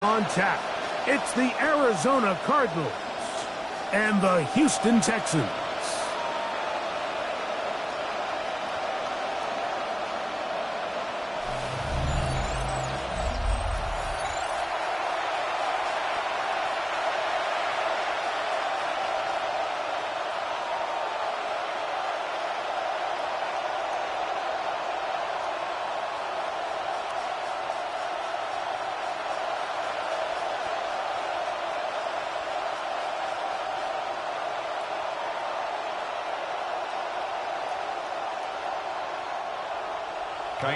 On tap, it's the Arizona Cardinals and the Houston Texans.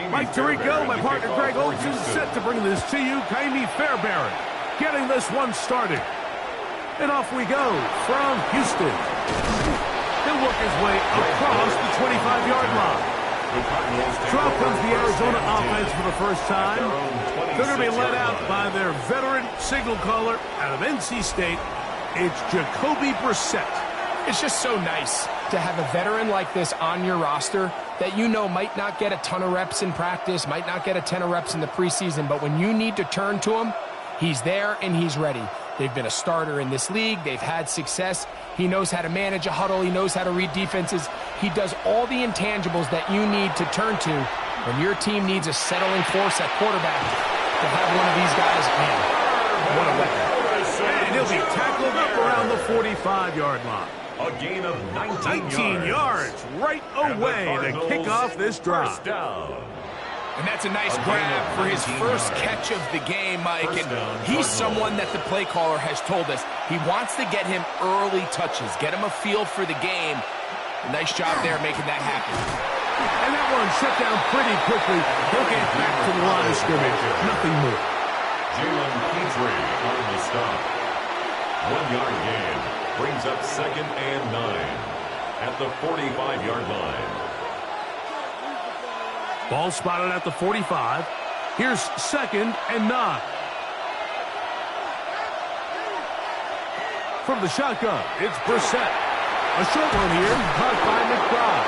Mike Tirico, my partner Greg Olson, set to bring this to you. Kaimi Fairbairn getting this one started. And off we go from Houston. He'll work his way across the 25-yard line. Drop comes the Arizona offense for the first time. They're going to be led out by their veteran signal caller out of NC State. It's Jacoby Brissett. It's just so nice to have a veteran like this on your roster that you know might not get a ton of reps in practice, might not get a ton of reps in the preseason, but when you need to turn to him, he's there and he's ready. They've been a starter in this league. They've had success. He knows how to manage a huddle. He knows how to read defenses. He does all the intangibles that you need to turn to when your team needs a settling force at quarterback. To have one of these guys, man, what a weapon. And he'll be tackled up around the 45-yard line. A gain of 19 yards right away to kick off this drive. And that's a nice grab for his first catch of the game, Mike. And he's someone that the play caller has told us he wants to get him early touches, get him a feel for the game. Nice job there making that happen. And that one shut down pretty quickly. He'll get back to the line of scrimmage. Nothing more. Jalen Petrie on the stop. 1-yard gain. Brings up 2nd and 9 at the 45-yard line. Ball spotted at the 45. Here's 2nd and 9. From the shotgun, it's Brissett. A short one here, caught by McBride.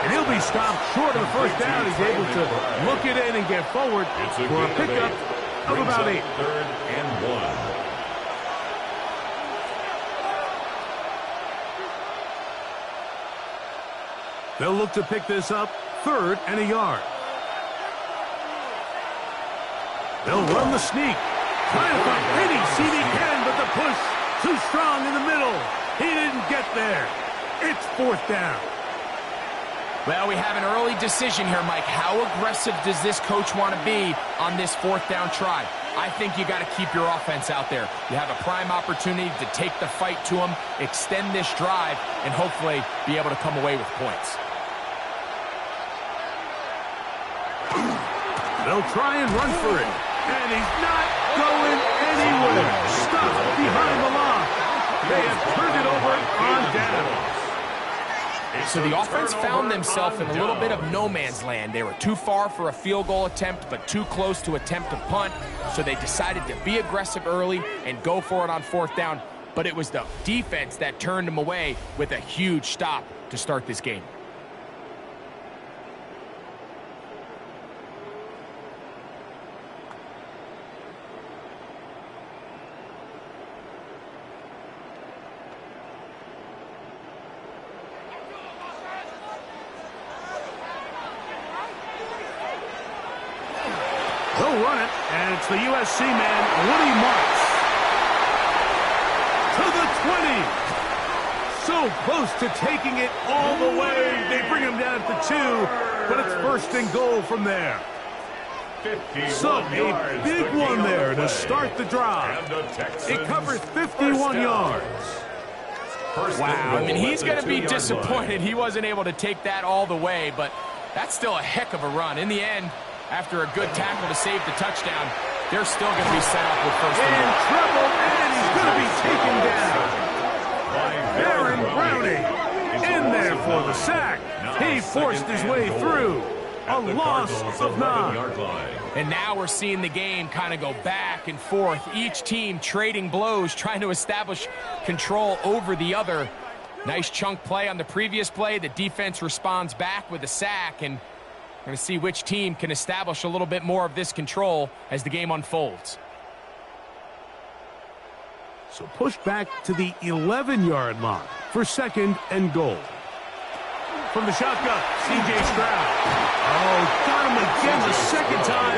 And he'll be stopped short of the first down. He's able to look it in and get forward for a pickup of about 8. 3rd and 1. They'll look to pick this up 3rd and a yard. They'll run the sneak. Trying to find any seam he can, but the push too strong in the middle. He didn't get there. It's 4th down. Well, we have an early decision here, Mike. How aggressive does this coach want to be on this 4th down try? I think you got to keep your offense out there. You have a prime opportunity to take the fight to him, extend this drive, and hopefully be able to come away with points. They'll try and run for it. And he's not going anywhere. Stuck behind the line. They have turned it over on down. So the offense found themselves in a little bit of no man's land. They were too far for a field goal attempt, but too close to attempt a punt. So they decided to be aggressive early and go for it on 4th down. But it was the defense that turned them away with a huge stop to start this game. They'll run it, and it's the USC man, Woody Marks. To the 20. So close to taking it all the way. They bring him down at the 2, but it's 1st and goal from there. So a big one there to start the drive. It covers 51 yards. Wow, I mean, he's going to be disappointed he wasn't able to take that all the way, but that's still a heck of a run. In the end, after a good tackle to save the touchdown, they're still going to be set up with 1st and in trouble, and he's going to be taken down. Aaron Browning in there for the sack. He forced his way through. A loss of 9. And now we're seeing the game kind of go back and forth. Each team trading blows, trying to establish control over the other. Nice chunk play on the previous play. The defense responds back with a sack, and we're going to see which team can establish a little bit more of this control as the game unfolds. So push back to the 11-yard line for 2nd and goal. From the shotgun, C.J. Stroud. Oh, got him again the second time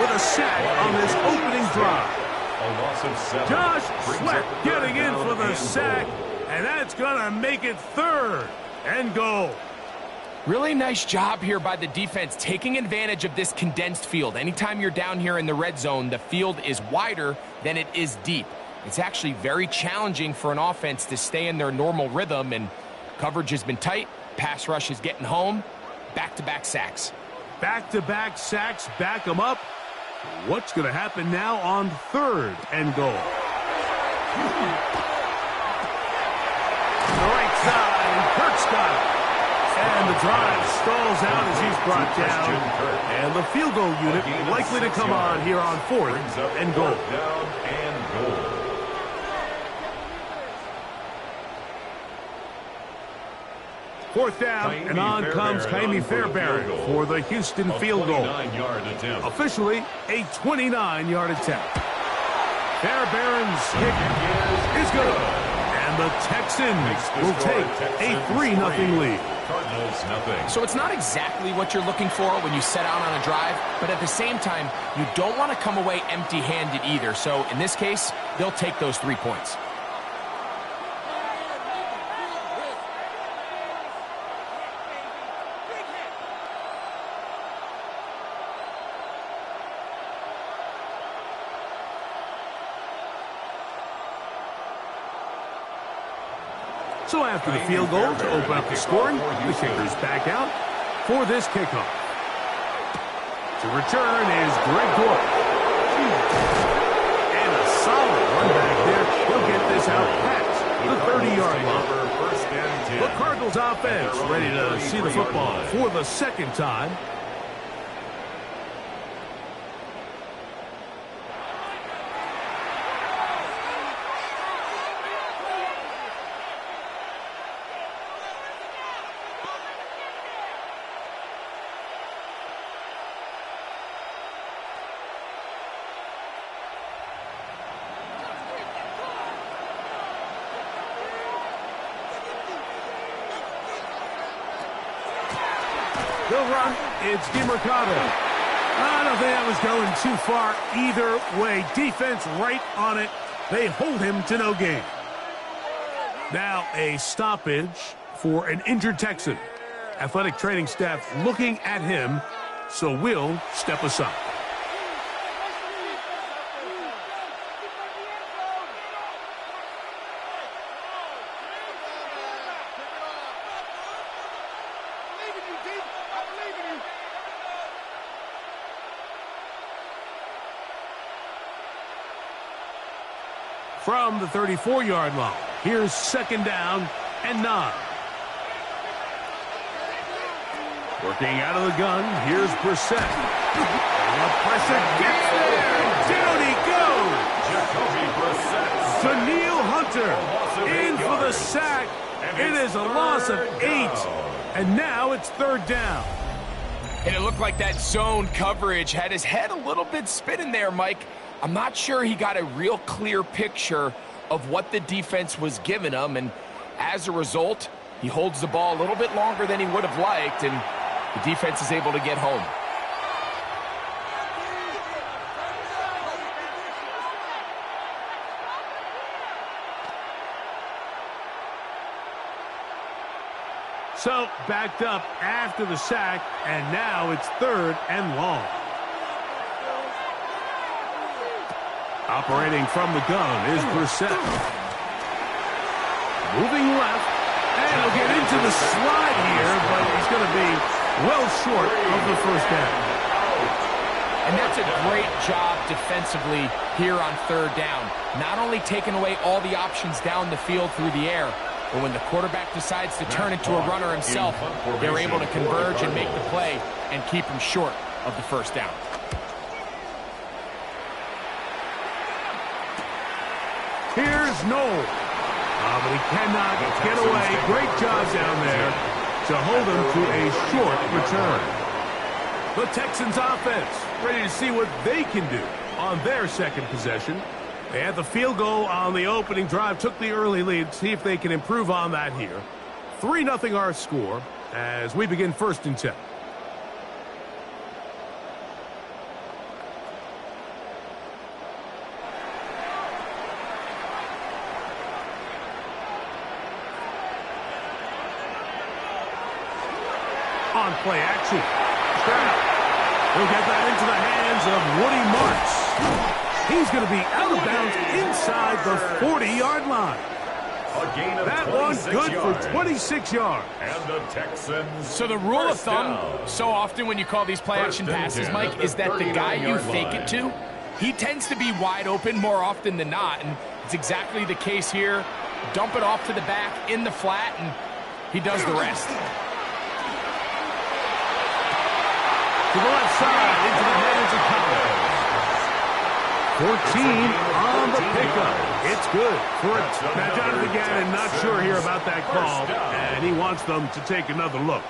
with a sack on this opening drive. A loss of 7. Josh Sweat getting in for the sack, and that's going to make it 3rd and goal. Really nice job here by the defense, taking advantage of this condensed field. Anytime you're down here in the red zone, the field is wider than it is deep. It's actually very challenging for an offense to stay in their normal rhythm, and coverage has been tight. Pass rush is getting home. Back-to-back sacks. Back-to-back sacks, back them up. What's going to happen now on 3rd and goal? The right side, Kurt's got it. And the drive stalls out as he's brought down. And the field goal unit likely to come on here on 4th and goal. Down and goal. 4th down, and on comes Kaimi Fairbairn for the Houston field goal. Officially, a 29-yard attempt. Fairbairn's kick is good. And the Texans will take a 3-0 lead. Cardinals, nothing. So it's not exactly what you're looking for when you set out on a drive, but at the same time, you don't want to come away empty-handed either. So in this case, they'll take those 3 points. So after the field goal to open up the scoring, the kicker's back out for this kickoff. To return is Greg Dortch. And a solid run back there. He'll get this out past the 30-yard line. The Cardinals offense ready to see the football for the 2nd time. They'll run. It's DeMercado. I don't think that was going too far either way. Defense right on it. They hold him to no gain. Now a stoppage for an injured Texan. Athletic training staff looking at him, so we'll step aside. From the 34-yard line, here's 2nd down and 9. Working out of the gun, here's Brissett. And the pressure gets there. Down he goes. Jacoby Brissett. Daniil Hunter in for the sack. It is a loss of 8. And now it's 3rd down. And it looked like that zone coverage had his head a little bit spinning there, Mike. I'm not sure he got a real clear picture of what the defense was giving him, and as a result, he holds the ball a little bit longer than he would have liked, and the defense is able to get home. So backed up after the sack, and now it's 3rd and long. Operating from the gun is Brissett. Moving left, and he'll get into the slide here, but he's going to be well short of the 1st down. And that's a great job defensively here on 3rd down. Not only taking away all the options down the field through the air, but when the quarterback decides to turn into a runner himself, they're able to converge and make the play and keep him short of the 1st down. Here's Noel. But he cannot get away. Great job down there to hold him to a short return. The Texans offense ready to see what they can do on their 2nd possession. They had the field goal on the opening drive, took the early lead. See if they can improve on that here. 3-0 our score as we begin 1st and 10. On play action. Stroud. He'll get that into the hands of Woody Marks. He's going to be out of bounds inside the 40-yard line. A gain of that one good yards. For 26 yards. And the Texans. So the rule of thumb, down. so often when you call these play action passes, Mike, is that the guy you fake it to, he tends to be wide open more often than not. And it's exactly the case here. Dump it off to the back in the flat, and he does the rest. To the left side, into the hands of Collins. 14 on the pickup. It's good for it. Now, Jonathan Gannon not sure here about that call, and he wants them to take another look.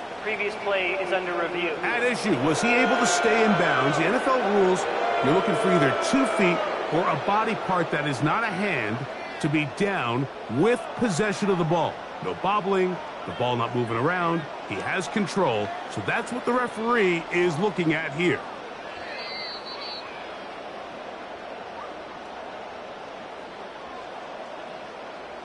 The previous play is under review. At issue, was he able to stay in bounds? The NFL rules, you're looking for either 2 feet or a body part that is not a hand to be down with possession of the ball. No bobbling, the ball not moving around. He has control, so that's what the referee is looking at here.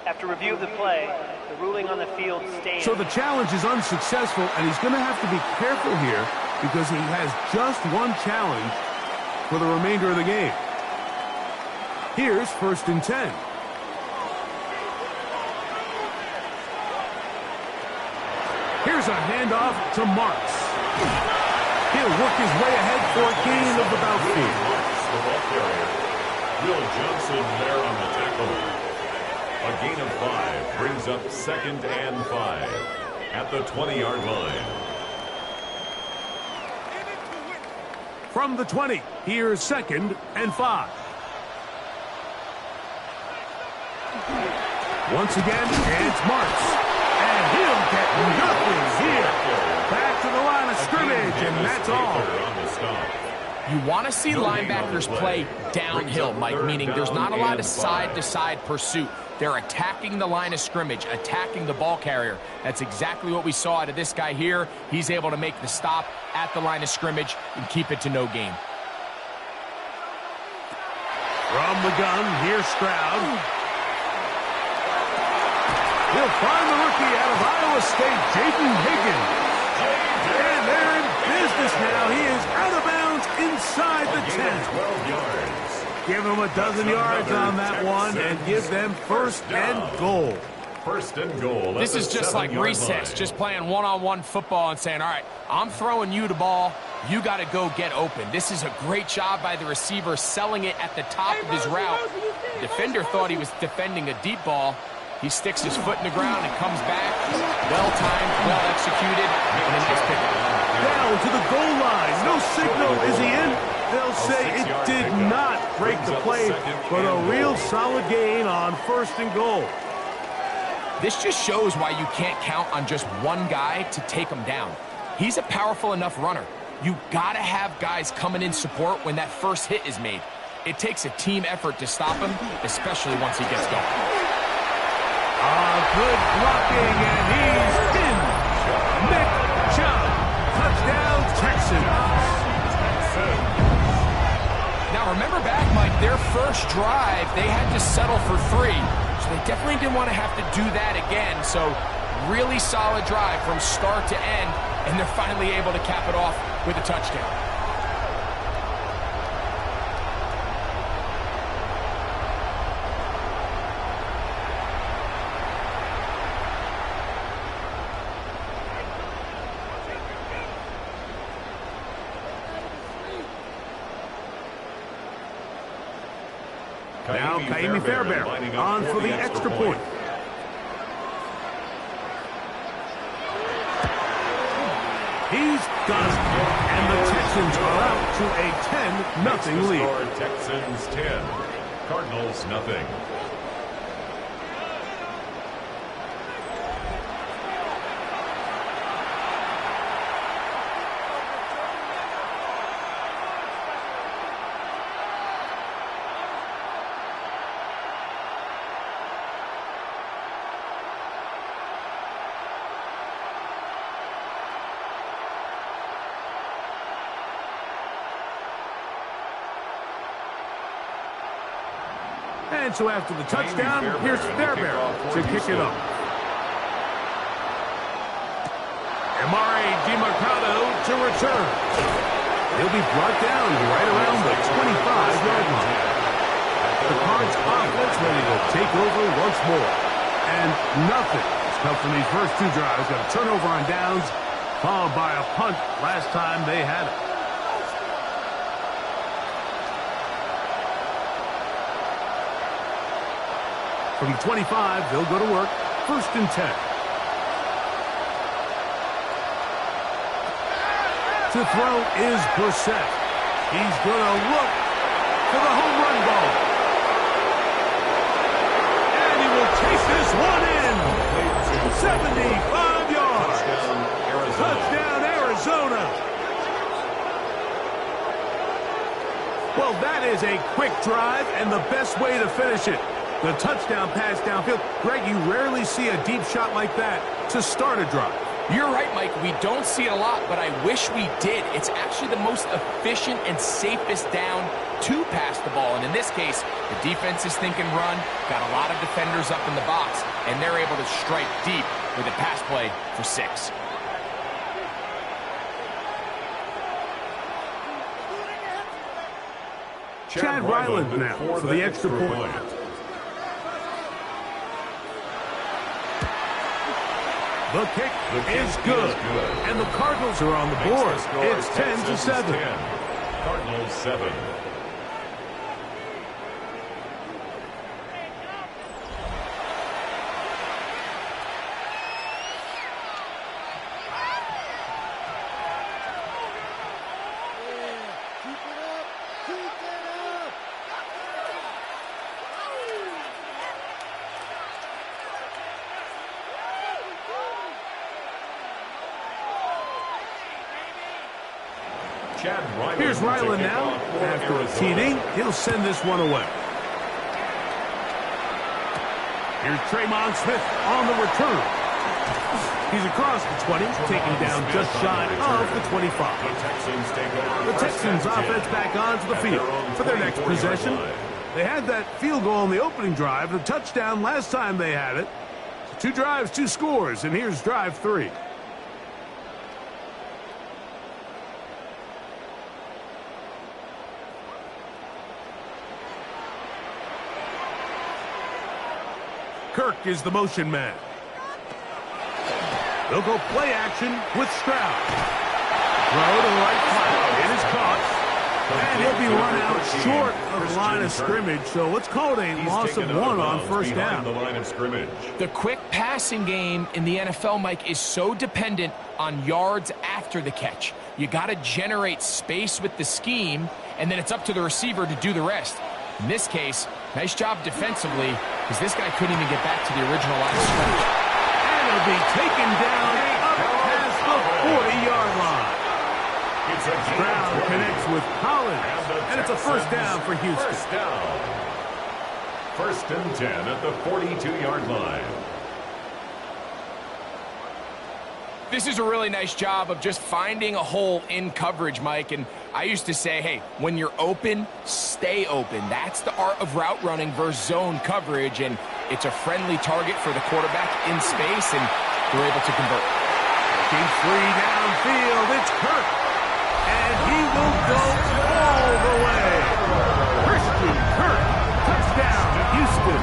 After review of the play, the ruling on the field stands. So the challenge is unsuccessful, and he's going to have to be careful here because he has just one challenge for the remainder of the game. Here's 1st and 10. Here's a handoff to Marks. He'll work his way ahead for a gain of about 8. The ball carrier. Will Johnson there on the tackle. A gain of 5 brings up 2nd and 5 at the 20-yard line. From the 20, here's 2nd and 5. Once again, it's Marks. And he'll get nothing here. Back to the line of scrimmage, and that's all. You want to see linebackers play downhill, Mike, meaning there's not a lot of side-to-side pursuit. They're attacking the line of scrimmage, attacking the ball carrier. That's exactly what we saw out of this guy here. He's able to make the stop at the line of scrimmage and keep it to no gain. From the gun, here's Stroud. He'll find the rookie out of Iowa State, Jaden Higgins. And they're in business now. He is out of bounds inside the 10. 12 yards. Give them a dozen yards on that one and give them 1st and goal. 1st and goal. This is just like recess, just playing one-on-one football and saying, all right, I'm throwing you the ball. You got to go get open. This is a great job by the receiver selling it at the top of his route. The defender thought he was defending a deep ball. He sticks his foot in the ground and comes back. Well-timed, well-executed, and a nice pickup. Down to the goal line. No signal. Is he in? They'll say it did not break the play, but a real solid gain on 1st and goal. This just shows why you can't count on just one guy to take him down. He's a powerful enough runner. You got to have guys coming in support when that first hit is made. It takes a team effort to stop him, especially once he gets going. Good blocking, and he's in. Nick Chubb. Touchdown, Texans. Now, remember back, Mike, their first drive, they had to settle for 3. So they definitely didn't want to have to do that again. So really solid drive from start to end, and they're finally able to cap it off with a touchdown. Now Kaimi Fairbairn on for the extra point. He's done it. And the Texans are out to a 10-0 lead. Texans 10, Cardinals nothing. And so after the touchdown, here's Fairbairn to kick it off. Amari DiMercado to return. He'll be brought down right around the 25-yard line. The Cards offense ready to take over once more. And nothing has come from these first two drives. Got a turnover on downs, followed by a punt last time they had it. From the 25, they'll go to work. 1st and 10. To throw is Brissett. He's going to look for the home run ball. And he will take this one in. 75 yards. Touchdown, Arizona. Well, that is a quick drive and the best way to finish it. The touchdown pass downfield. Greg, you rarely see a deep shot like that to start a drive. You're right, Mike. We don't see it a lot, but I wish we did. It's actually the most efficient and safest down to pass the ball. And in this case, the defense is thinking run, got a lot of defenders up in the box, and they're able to strike deep with a pass play for 6. Chad Ryland now for the extra point. The kick is good. And the Cardinals are on the board. It's 10-7. Cardinals 7. Here's Ryland now. After a TD, he'll send this one away. Here's Tremon Smith on the return. He's across the 20, taking down just shy of the 25. The Texans offense back onto the field for their next possession. They had that field goal on the opening drive, the touchdown last time they had it. 2 drives, 2 scores, and here's drive 3. Kirk is the motion man. They'll go play action with Stroud. Throw to the right flat. It is caught. And he'll be run out short of the line of scrimmage. So let's call it a loss of 1 on 1st down. The line of scrimmage. The quick passing game in the NFL, Mike, is so dependent on yards after the catch. You got to generate space with the scheme, and then it's up to the receiver to do the rest. In this case, nice job defensively, because this guy couldn't even get back to the original line of scrimmage. And it'll be taken down up past the 40-yard line. Stroud connects with Collins, and it's a 1st down for Houston. 1st down. 1st and 10 at the 42-yard line. This is a really nice job of just finding a hole in coverage, Mike. And I used to say, hey, when you're open, stay open. That's the art of route running versus zone coverage. And it's a friendly target for the quarterback in space, and they're able to convert. Looking free downfield, it's Kirk. And he will go all the way. Christian Kirk, touchdown, Houston.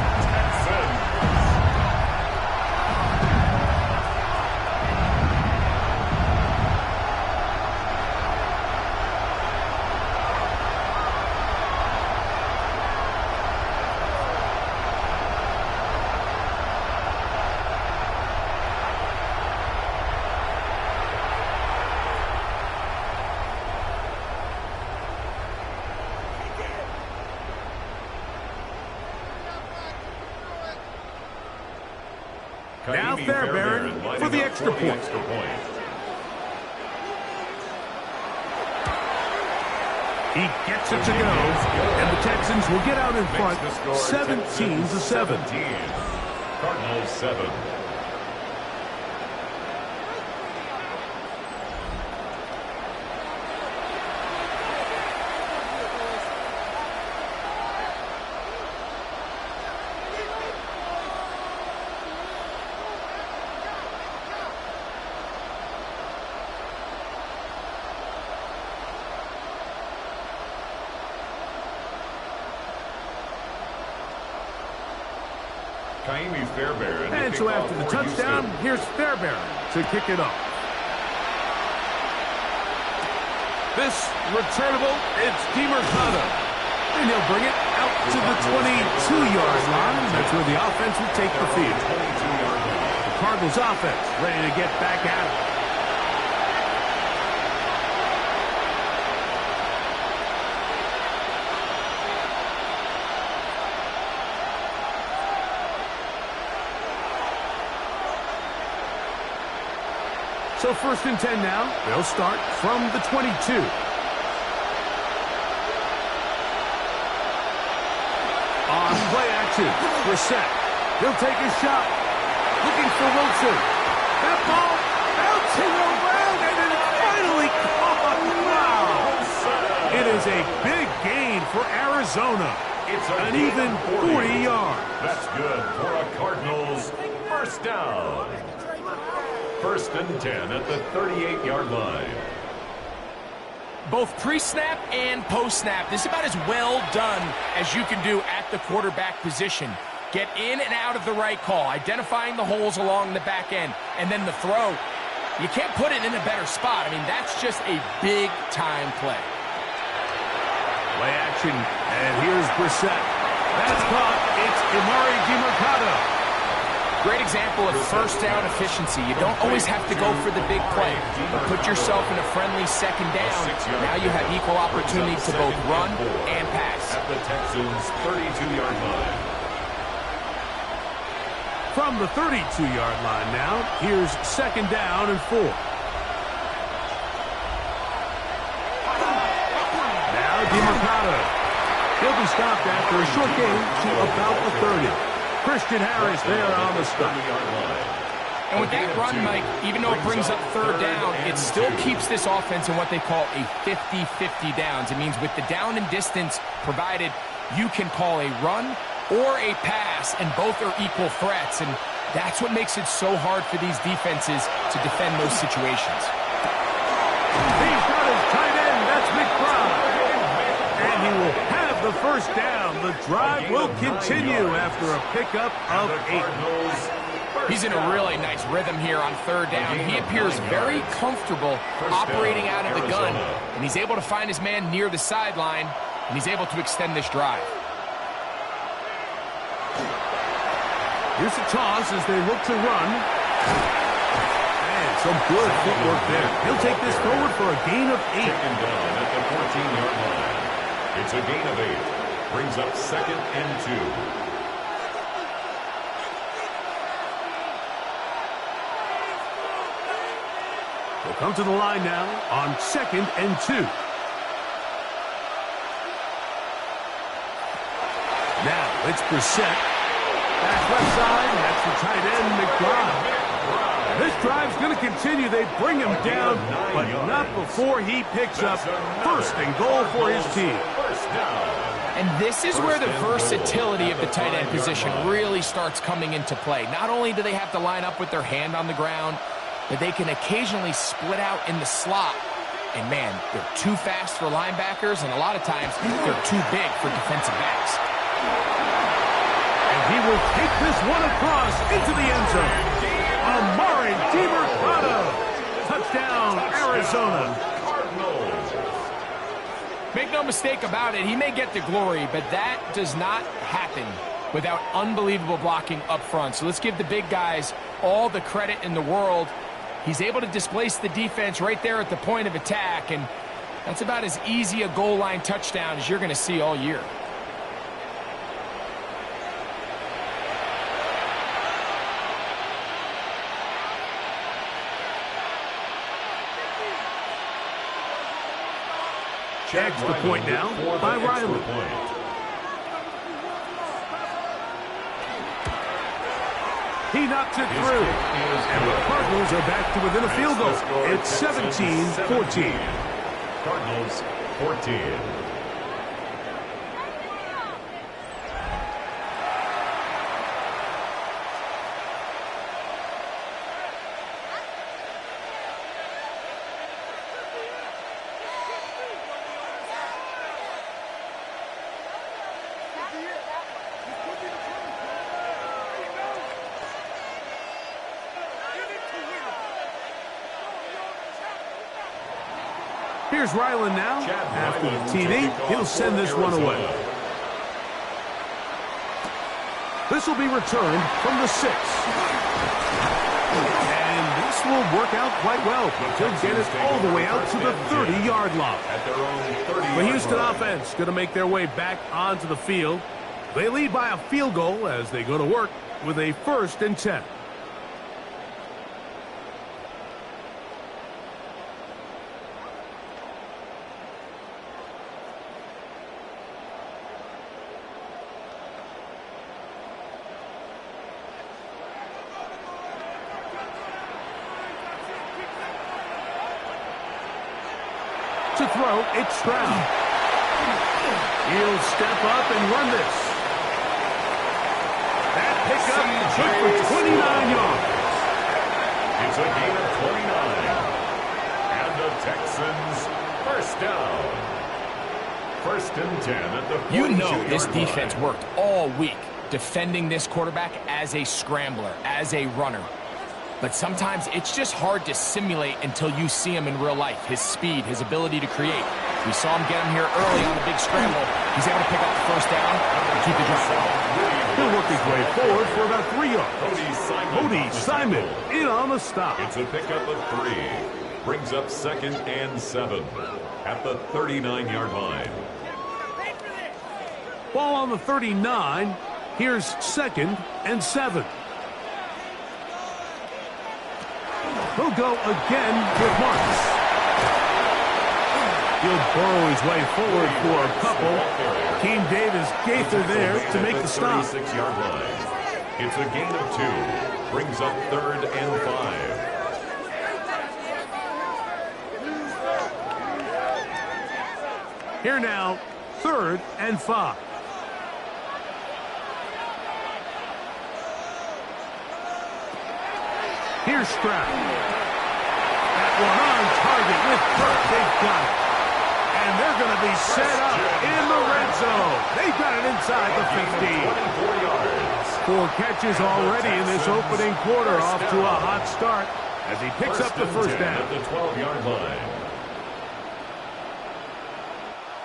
Now Fairbairn for the extra point. He gets it to go, and the Texans will get out in front 17-7. Cardinals 7. And so after the touchdown, here's Fairbairn to kick it off. This returnable, it's DeMercado. And he'll bring it out to the 22-yard line. That's where the offense will take the field. The Cardinals offense ready to get back at it. So 1st and 10 now. They'll start from the 22. On play action, Brissett. He'll take a shot. Looking for Wilson. That ball bouncing around, and it's finally caught. Wow. It is a big gain for Arizona. It's an even 40 yards. That's good for a Cardinals first down. 1st and 10 at the 38-yard line. Both pre-snap and post-snap, this is about as well done as you can do at the quarterback position. Get in and out of the right call, identifying the holes along the back end, and then the throw. You can't put it in a better spot. I mean, that's just a big-time play. Play action, and here's Brissett. That's caught. It's Emari DeMercado. Great example of first down efficiency. You don't always have to go for the big play, but put yourself in a friendly second down. Now you have equal opportunity to both run and pass. At the Texans' 32-yard line. From the 32-yard line now, here's 2nd down and 4. Now DeMercado. He'll be stopped after a short gain to about the 30. Christian Harris there on the stop. And with that run, Mike, even though it brings up 3rd down, it still keeps this offense in what they call a 50-50 downs. It means with the down and distance provided, you can call a run or a pass, and both are equal threats. And that's what makes it so hard for these defenses to defend those situations. He's got his tight end. That's McBride. And he will have the first down. The drive will continue after a pickup of 8. He's in a really nice rhythm here on 3rd down. He appears very comfortable operating out of the gun, and he's able to find his man near the sideline, and he's able to extend this drive. Here's a toss as they look to run. And some good footwork there. He'll take this forward for a gain of 8. Taken down at the 14-yard line. It's a gain of 8. Brings up 2nd and 2. They'll come to the line now on 2nd and 2. Now it's Brissett. Back left side. That's the tight end, McBride. This drive's going to continue. They bring him down, but not before he picks up 1st and goal for his team. And this is where the versatility of the tight end position really starts coming into play. Not only do they have to line up with their hand on the ground, but they can occasionally split out in the slot. And man, they're too fast for linebackers, and a lot of times they're too big for defensive backs. And he will take this one across into the end zone. Emari DeMercado. Touchdown, Arizona. Make no mistake about it, he may get the glory, but that does not happen without unbelievable blocking up front. So let's give the big guys all the credit in the world. He's able to displace the defense right there at the point of attack, and that's about as easy a goal line touchdown as you're going to see all year. Extra point now by Riley. He knocks it through. And the Cardinals are back to within a field goal. It's 17-14. Cardinals 14. Here's Ryland now. After the TD, he'll send this one away. This will be returned from the 6. And this will work out quite well. He'll get it all the way out to the 30-yard line. The Houston offense going to make their way back onto the field. They lead by a field goal as they go to work with a 1st and 10. To throw, it's Stroud. He'll step up and run this. That pickup good for 29 yards. It's a gain of 29. And the Texans first down. 1st and 10 at the 42-yard line. You know this defense worked all week defending this quarterback as a scrambler, as a runner. But sometimes it's just hard to simulate until you see him in real life. His speed, his ability to create. We saw him get him here early on a big scramble. He's able to pick up the 1st down and keep the drive going. He'll work his way forward for about 3 yards. Cody Simon in on the stop. It's a pickup of 3. Brings up 2nd and 7 at the 39-yard line. Ball on the 39. Here's 2nd and 7. He'll go again with Marks. He'll burrow his way forward for a couple. Keem Davis Gaither there to make the stop. 36-yard line. It's a gain of 2. Brings up 3rd and 5. Here now, 3rd and 5. Here's Stroud. That one on target with Kirk. They've got it. And they're going to be set up in the red zone. They've got it inside the 50. 4 catches already in this opening quarter, off to a hot start as he picks up the 1st down. At the 12-yard line.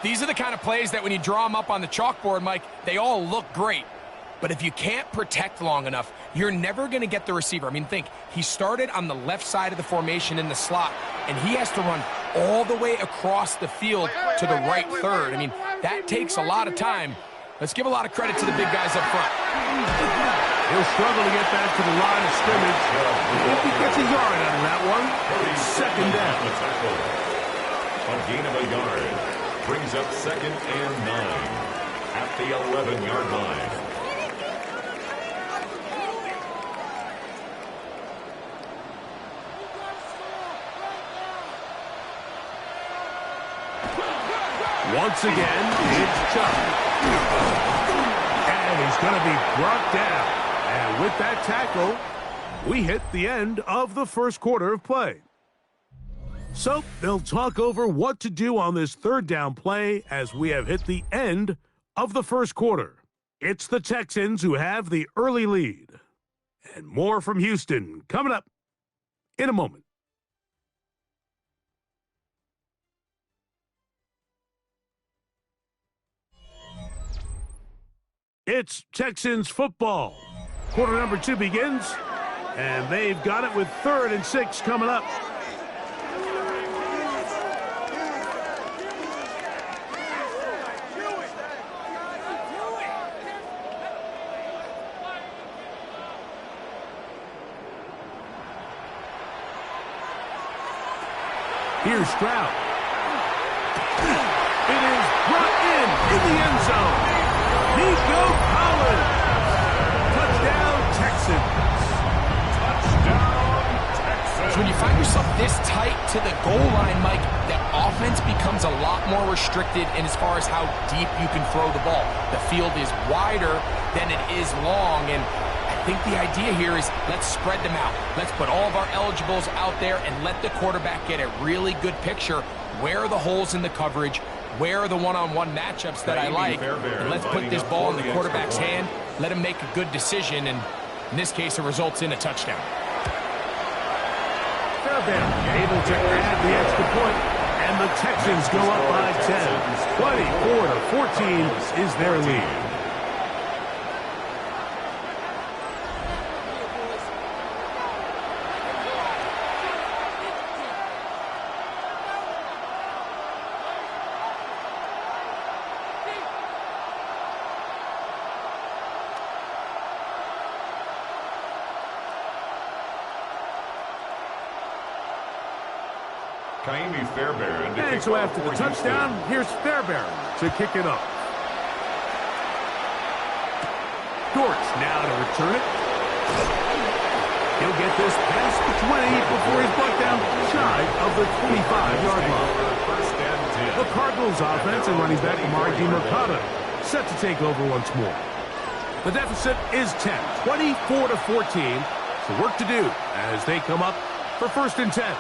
These are the kind of plays that when you draw them up on the chalkboard, Mike, they all look great. But if you can't protect long enough, you're never going to get the receiver. I mean, think, he started on the left side of the formation in the slot, and he has to run all the way across the field to the right 3rd. I mean, that takes a lot of time. Let's give a lot of credit to the big guys up front. He'll struggle to get back to the line of scrimmage. If he gets a yard out of that one, it's 2nd down. A gain of a yard. Brings up 2nd and 9 at the 11-yard line. Once again, it's Chuck. And he's going to be brought down. And with that tackle, we hit the end of the 1st quarter of play. So they'll talk over what to do on this 3rd down play as we have hit the end of the 1st quarter. It's the Texans who have the early lead. And more from Houston coming up in a moment. It's Texans football. Quarter number 2 begins, and they've got it with 3rd and 6 coming up. Here's Stroud. It is brought in the end zone. Nico Collins. Touchdown, Texans. Touchdown, Texans. So when you find yourself this tight to the goal line, Mike, the offense becomes a lot more restricted in as far as how deep you can throw the ball. The field is wider than it is long, and I think the idea here is let's spread them out. Let's put all of our eligibles out there and let the quarterback get a really good picture. Where are the holes in the coverage? Where are the one-on-one matchups that I like? And let's put this ball in the quarterback's hand. Let him make a good decision, and in this case, it results in a touchdown. Fairbairn able to add the extra point, and And the Texans go up by 10. 24-14 is their lead. And so after the touchdown, here's Fairbairn to kick it off. Dortz now to return it. He'll get this past the 20 before he's brought down shy of the 25-yard line. The Cardinals offense and running back Amari DiMercato set to take over once more. The deficit is 10, 24-14. So work to do as they come up for 1st and 10.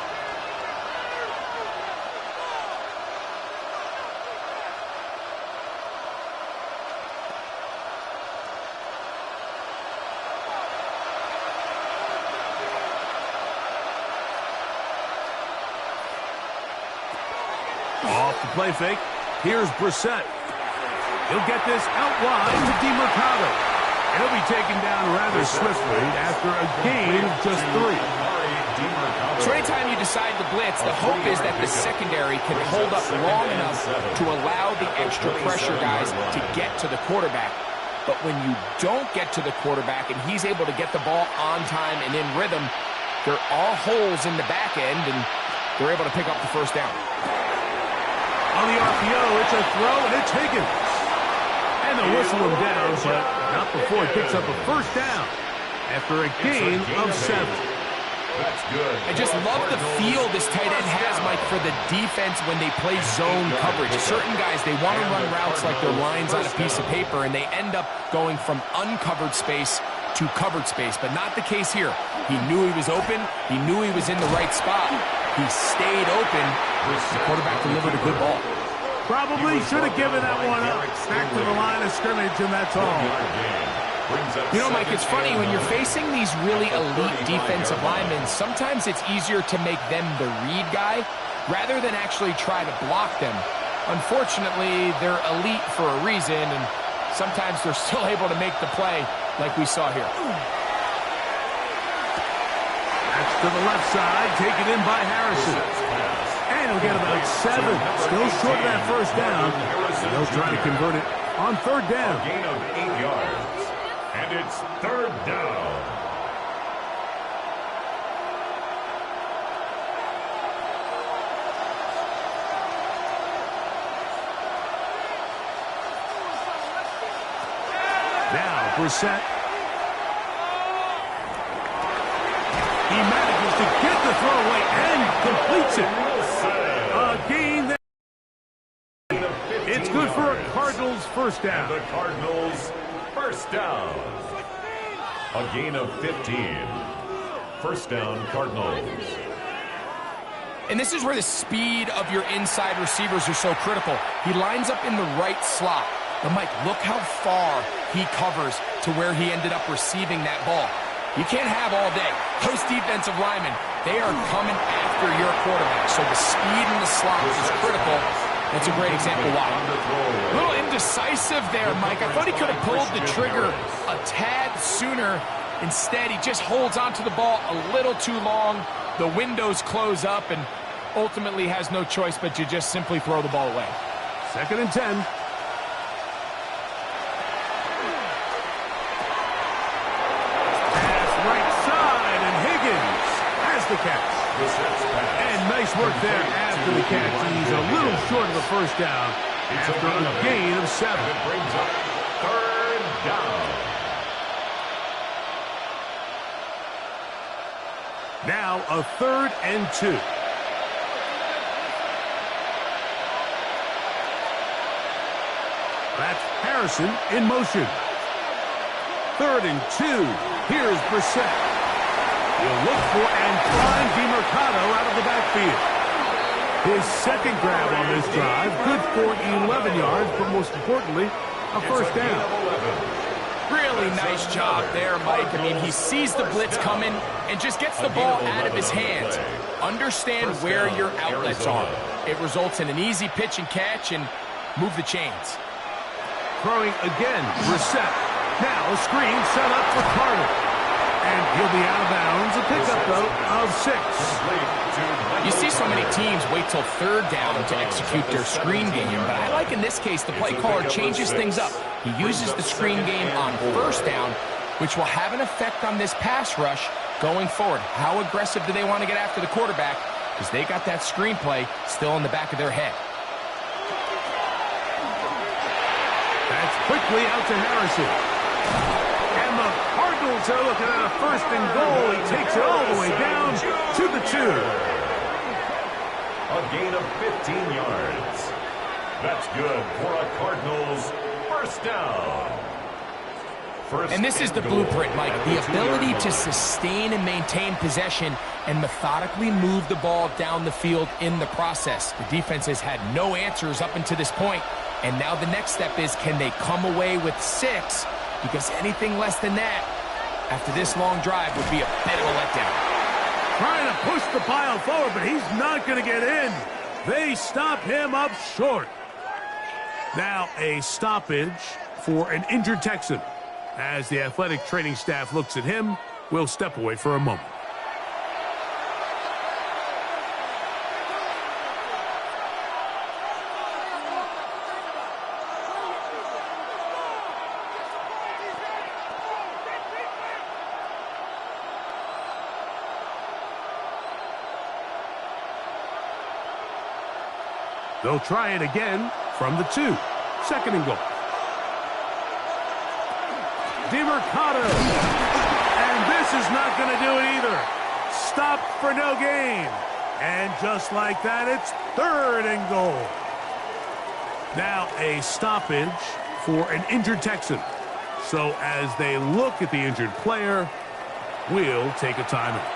Off the play fake. Here's Brissett. He'll get this out wide to DiMercato. He'll be taken down rather swiftly after a gain of just 3. So anytime you decide to blitz, the hope is that the secondary can hold up long enough to allow the extra pressure guys to get to the quarterback. But when you don't get to the quarterback and he's able to get the ball on time and in rhythm, there are holes in the back end, and they're able to pick up the 1st down. On the RPO, it's a throw, and it's Higgins. And they'll whistle him down, but not before he picks up a 1st down after a gain of 7. That's good. I just love the feel this tight end has, Mike, for the defense when they play zone coverage. Certain guys, they want to run routes like they're lines on a piece of paper, and they end up going from uncovered space to covered space, but not the case here. He knew he was open. He knew he was in the right spot. He stayed open. The quarterback delivered a good ball. Probably should have given that one up. Back to the line of scrimmage, and that's all. You know, Mike, it's funny, when you're facing these really elite defensive linemen, sometimes it's easier to make them the read guy rather than actually try to block them. Unfortunately, they're elite for a reason, and sometimes they're still able to make the play like we saw here. That's to the left side, taken in by Harrison. And he'll get about 7. Still short of that 1st down. They'll try to convert it on 3rd down. A gain of 8 yards. And it's 3rd down. Now Brissett. He manages to get the throwaway and completes it. A gain there. It's good for a Cardinals 1st down. And the Cardinals 1st down. A gain of 15. 1st down, Cardinals. And this is where the speed of your inside receivers are so critical. He lines up in the right slot. But, Mike, look how far he covers to where he ended up receiving that ball. You can't have all day. Those defensive linemen, they are coming after your quarterback. So the speed in the slot is critical. That's a great example why. A little indecisive there, Mike. I thought he could have pulled the trigger a tad sooner. Instead, he just holds onto the ball a little too long. The windows close up, and ultimately has no choice but to just simply throw the ball away. 2nd and 10. The catch. And nice work there after the catch. He's a little short of the 1st down after a gain of 7. It brings up 3rd down. Now a 3rd and 2. That's Harrison in motion. 3rd and 2. Here's Brissett. He'll look for and find DiMercato out of the backfield. His 2nd grab on this drive, good for 11 yards, but most importantly, a 1st down. Really nice job there, Mike. I mean, he sees the blitz coming and just gets the ball out of his hands. Understand where your outlets are. It results in an easy pitch and catch and move the chains. Throwing again, Brissett. Now a screen set up for Carter. And he'll be out of bounds. A pickup, though, of 6. You see so many teams wait till third down to execute their screen game, but I like in this case the play caller changes things up. He uses the screen game on first down, which will have an effect on this pass rush going forward. How aggressive do they want to get after the quarterback? Because they got that screenplay still in the back of their head. That's quickly out to Harrison. And the Cardinals are looking at a 1st and goal. He takes it all the way down to the 2. A gain of 15 yards. That's good for a Cardinals first down. And this is the blueprint, Mike. The ability to sustain and maintain possession and methodically move the ball down the field in the process. The defense has had no answers up until this point, and now the next step is, can they come away with 6? Because anything less than that after this long drive would be a bit of a letdown. Trying to push the pile forward, but he's not going to get in. They stop him up short. Now a stoppage for an injured Texan. As the athletic training staff looks at him, we'll step away for a moment. They'll try it again from the 2. 2nd and goal. DeMercado. And this is not going to do it either. Stopped for no gain. And just like that, it's 3rd and goal. Now a stoppage for an injured Texan. So as they look at the injured player, we'll take a timeout.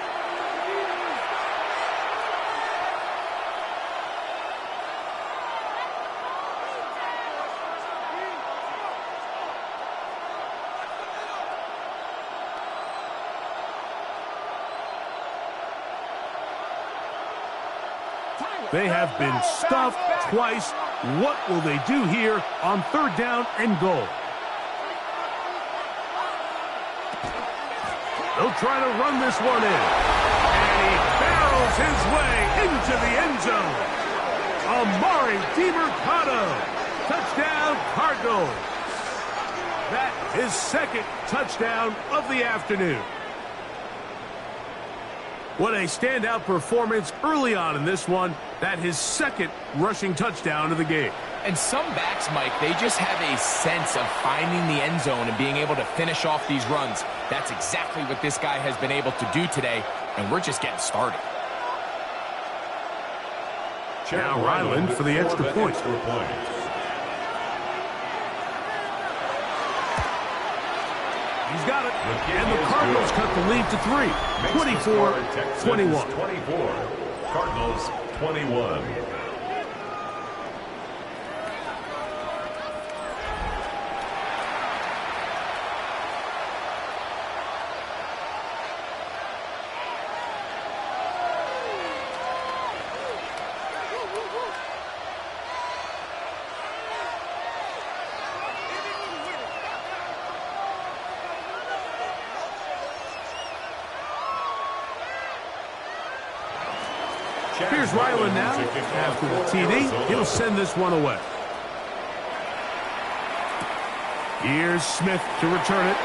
They have been stuffed twice. What will they do here on 3rd down and goal? They'll try to run this one in. And he barrels his way into the end zone. Amari DeMercado. Touchdown, Cardinals. That is 2nd touchdown of the afternoon. What a standout performance early on in this one. That his 2nd rushing touchdown of the game. And some backs, Mike, they just have a sense of finding the end zone and being able to finish off these runs. That's exactly what this guy has been able to do today, and we're just getting started. Now Ryland for the extra point. He's got it. And the Cardinals cut the lead to 3. 24-21. 24. Cardinals 21. Here's Ryland now. After the TD, he'll send this one away. Here's Smith to return it.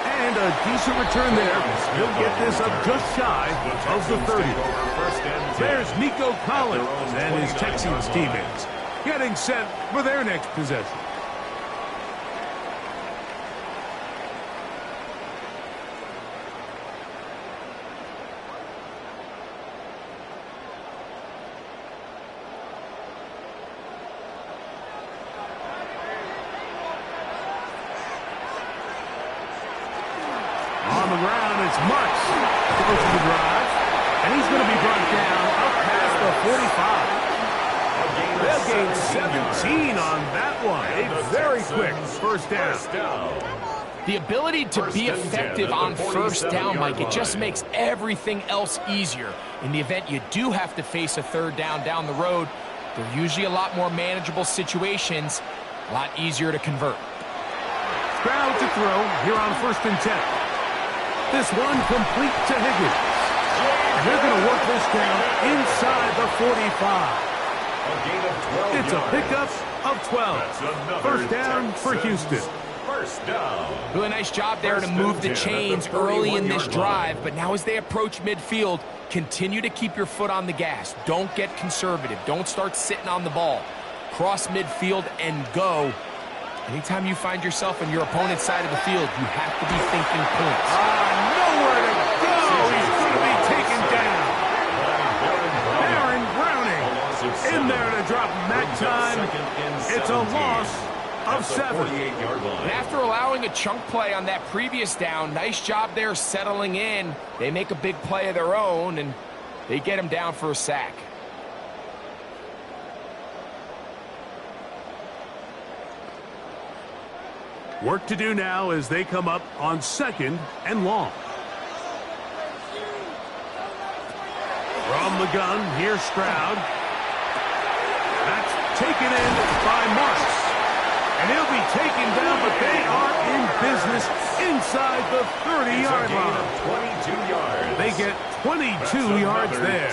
And a decent return there. He'll get this up just shy of the 30. There's Nico Collins and his Texans teammates getting set for their next possession. On the ground, it's Marks. Goes to the drive. And he's going to be brought down up past the 45. They'll gain 17 on that one. A very quick first down. The ability to be effective on first down, Mike, it just makes everything else easier. In the event you do have to face a third down the road, they're usually a lot more manageable situations, a lot easier to convert. Stroud to throw here on 1st and 10. This one complete to Higgins. And they're going to work this down inside the 45. It's a pickup of 12. First down for Houston. First down. Really nice job there to move the chains early in this drive, but now as they approach midfield, continue to keep your foot on the gas. Don't get conservative. Don't start sitting on the ball. Cross midfield and go. Anytime you find yourself on your opponent's side of the field, you have to be thinking points. Nowhere to go. He's going to be taken down. Baron Browning in there to drop him that time. It's a loss of 7. And after allowing a chunk play on that previous down, nice job there settling in. They make a big play of their own, and they get him down for a sack. Work to do now as they come up on 2nd and long. From the gun, here's Stroud. That's taken in by Marks. And he'll be taken down, but they are in business inside the 30-yard line. 22 yards. They get 22 yards there.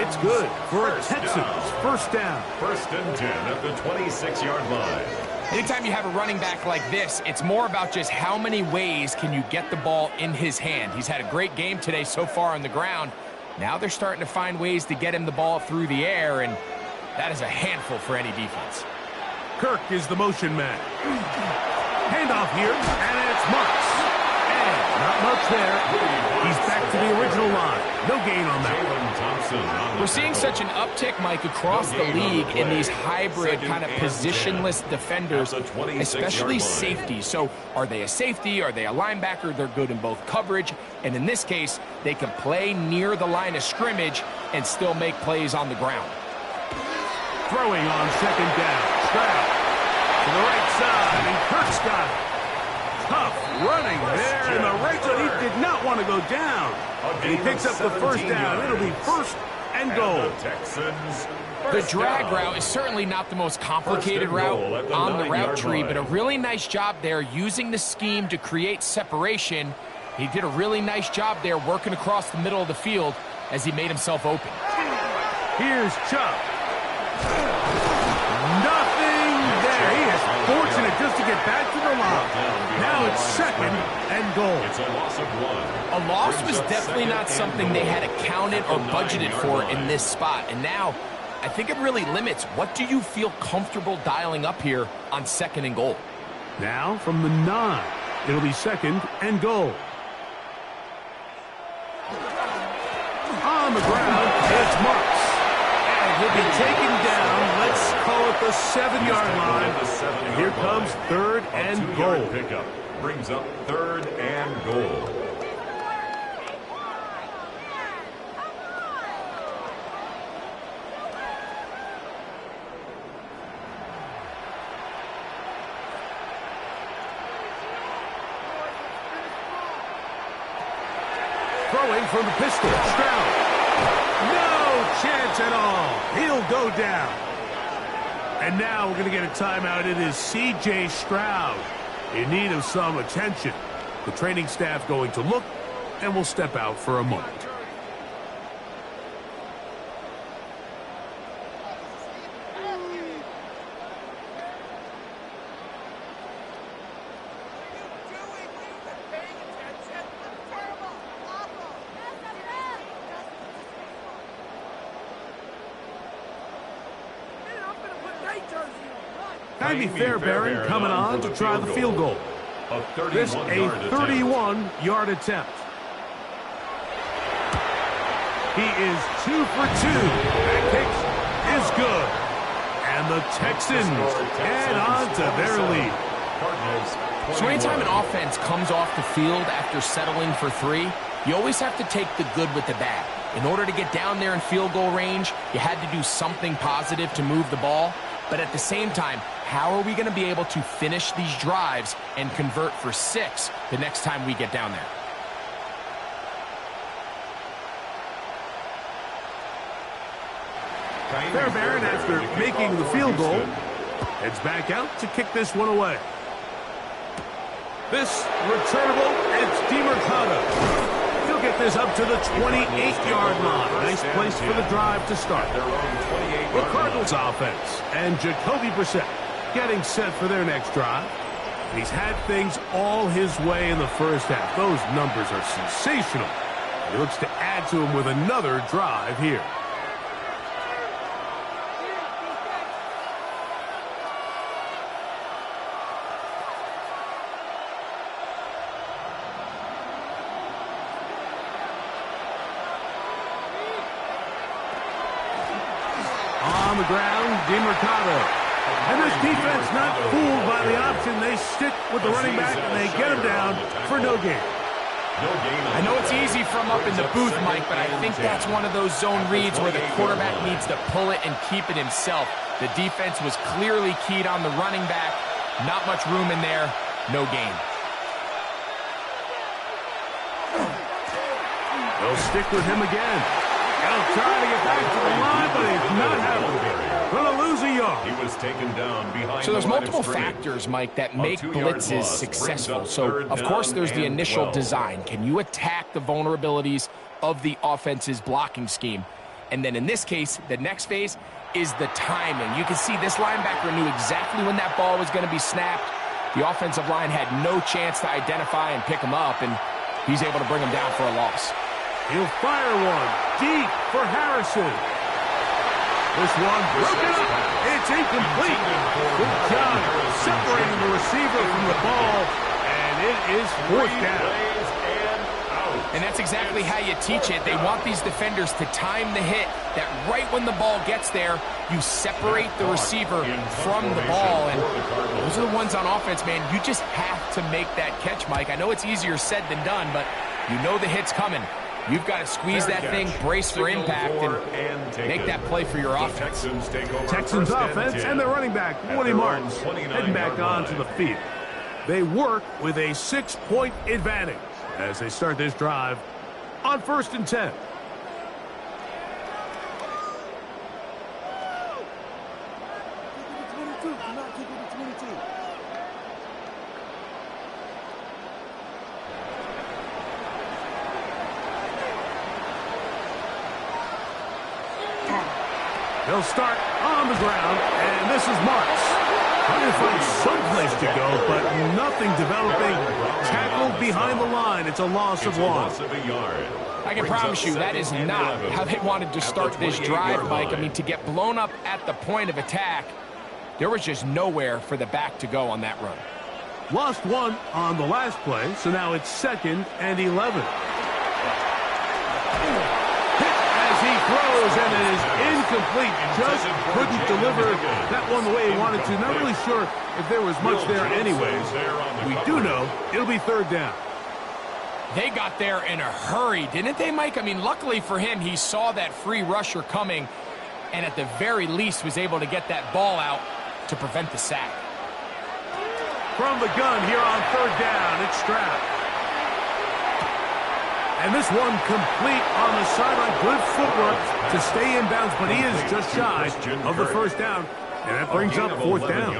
It's good for a Texans first down. 1st and 10 at the 26-yard line. Anytime you have a running back like this, it's more about just how many ways can you get the ball in his hand. He's had a great game today so far on the ground. Now they're starting to find ways to get him the ball through the air, and that is a handful for any defense. Kirk is the motion man. Handoff here, and it's Marks. And not much there. He's back to the original line. No gain on that. We're seeing such an uptick, Mike, across the league in these hybrid kind of positionless defenders, especially safeties. So are they a safety? Are they a linebacker? They're good in both coverage. And in this case, they can play near the line of scrimmage and still make plays on the ground. Throwing on 2nd down. Stroud to the right side, and Kirk's got it. Tough running there in the right zone. He did not want to go down. And he picks up the first down. It'll be 1st and goal. The drag route is certainly not the most complicated route on the route tree, but a really nice job there using the scheme to create separation. He did a really nice job there working across the middle of the field as he made himself open. Here's Chubb. Nothing there. He is fortunate just to get back to the line. Now it's 2nd and goal. It's a loss of 1. A loss was definitely not something they had accounted or budgeted for in this spot. And now, I think it really limits. What do you feel comfortable dialing up here on 2nd and goal? Now from the 9. It'll be 2nd and goal. On the ground, it's Marks. And he'll be taken down. Let's call it the 7-yard line. Here comes 3rd and goal. Pickup brings up 3rd and goal. Throwing from the pistol, Stroud. No chance at all. He'll go down. And now we're going to get a timeout. It is C.J. Stroud in need of some attention. The training staff going to look, and we'll step out for a moment. Jaime Fairbairn coming on to try the field goal. This a 31-yard attempt. He is 2 for 2. That kick is good. And the Texans add on to their lead. So anytime an offense comes off the field after settling for 3, you always have to take the good with the bad. In order to get down there in field goal range, you had to do something positive to move the ball. But at the same time, how are we going to be able to finish these drives and convert for 6 the next time we get down there? Fairbairn, after making the field goal, heads back out to kick this one away. This returnable, it's DeMercado. He'll get this up to the 28-yard line. Nice place for the drive to start. The Cardinals offense and Jacoby Brissett getting set for their next drive. He's had things all his way in the first half. Those numbers are sensational. He looks to add to them with another drive here. On the ground, DeMercado. And this defense not fooled by the option. They stick with the running back, and they get him down for no gain. I know it's easy from up in the booth, Mike, but I think that's one of those zone reads where the quarterback needs to pull it and keep it himself. The defense was clearly keyed on the running back. Not much room in there. No gain. They'll stick with him again. He'll try to get back to the line, but he's not happening. Going to lose a yard. He was taken down behind. So there's the line multiple of scrimmage. factors, Mike, that make blitzes successful. So, of course, there's the initial design. Can you attack the vulnerabilities of the offense's blocking scheme? And then in this case, the next phase is the timing. You can see this linebacker knew exactly when that ball was going to be snapped. The offensive line had no chance to identify and pick him up, and he's able to bring him down for a loss. He'll fire one deep for Harrison. This one broken up. It's incomplete. Good job separating the receiver from the ball, and it is fourth down. And that's exactly how you teach it. They want these defenders to time the hit, that right when the ball gets there, you separate the receiver from the ball. And those are the ones on offense, man. You just have to make that catch, Mike. I know it's easier said than done, but you know the hit's coming. You've got to squeeze that thing, brace for impact, and make that play for your offense. Texans offense and their running back, Woody Martins, heading back onto the field. They work with a 6-point advantage as they start this drive on 1st and 10. They'll start on the ground, and this is Marks. Trying to find someplace to go, but nothing developing. Tackled behind the line. It's a loss of 1. I can promise you that is not how they wanted to start this drive, Mike. I mean, to get blown up at the point of attack, there was just nowhere for the back to go on that run. Lost 1 on the last play, so now it's 2nd and 11. He throws, and it is incomplete. Just couldn't deliver that one the way he wanted to. Not really sure if there was much there anyways. We do know it'll be 3rd down. They got there in a hurry, didn't they, Mike? I mean, luckily for him, he saw that free rusher coming, and at the very least was able to get that ball out to prevent the sack. From the gun here on 3rd down, it's Stroud. And this one complete on the sideline. Good footwork to stay in bounds, but he is just shy of the 1st down. And that brings up 4th down.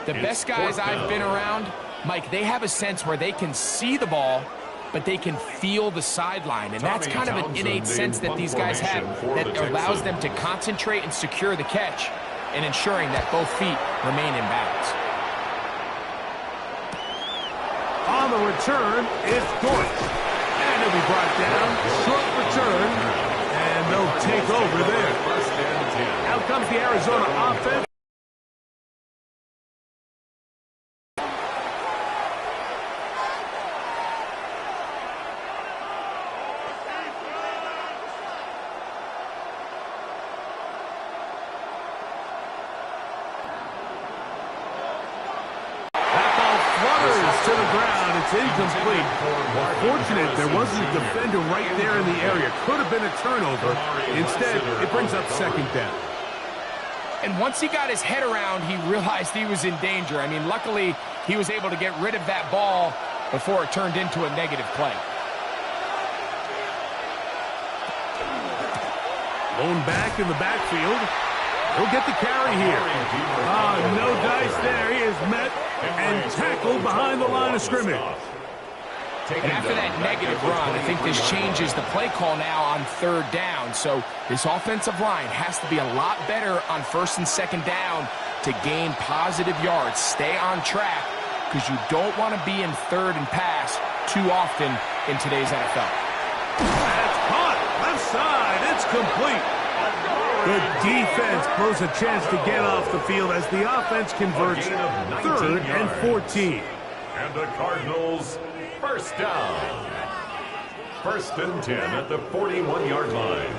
The best guys I've been around, Mike, they have a sense where they can see the ball, but they can feel the sideline. And that's kind of an innate sense that these guys have that allows them to concentrate and secure the catch and ensuring that both feet remain in bounds. On the return, it's Dortch. And he'll be brought down. Short return. And they'll take over there. Out comes the Arizona offense. To the ground, it's incomplete. Fortunate there wasn't a defender right there in the area. Could have been a turnover. Instead, it brings up 2nd down. And once he got his head around, he realized he was in danger. I mean, luckily, he was able to get rid of that ball before it turned into a negative play. Blown back in the backfield. He'll get the carry here. No dice there. He is met and tackled behind the line of scrimmage. And after that negative run, I think this changes the play call now on third down. So this offensive line has to be a lot better on first and second down to gain positive yards. Stay on track because you don't want to be in third and pass too often in today's NFL. That's caught. Left side. It's complete. Good defense blows a chance to get off the field as the offense converts 3rd and 14. And the Cardinals first down. 1st and 10 at the 41-yard line.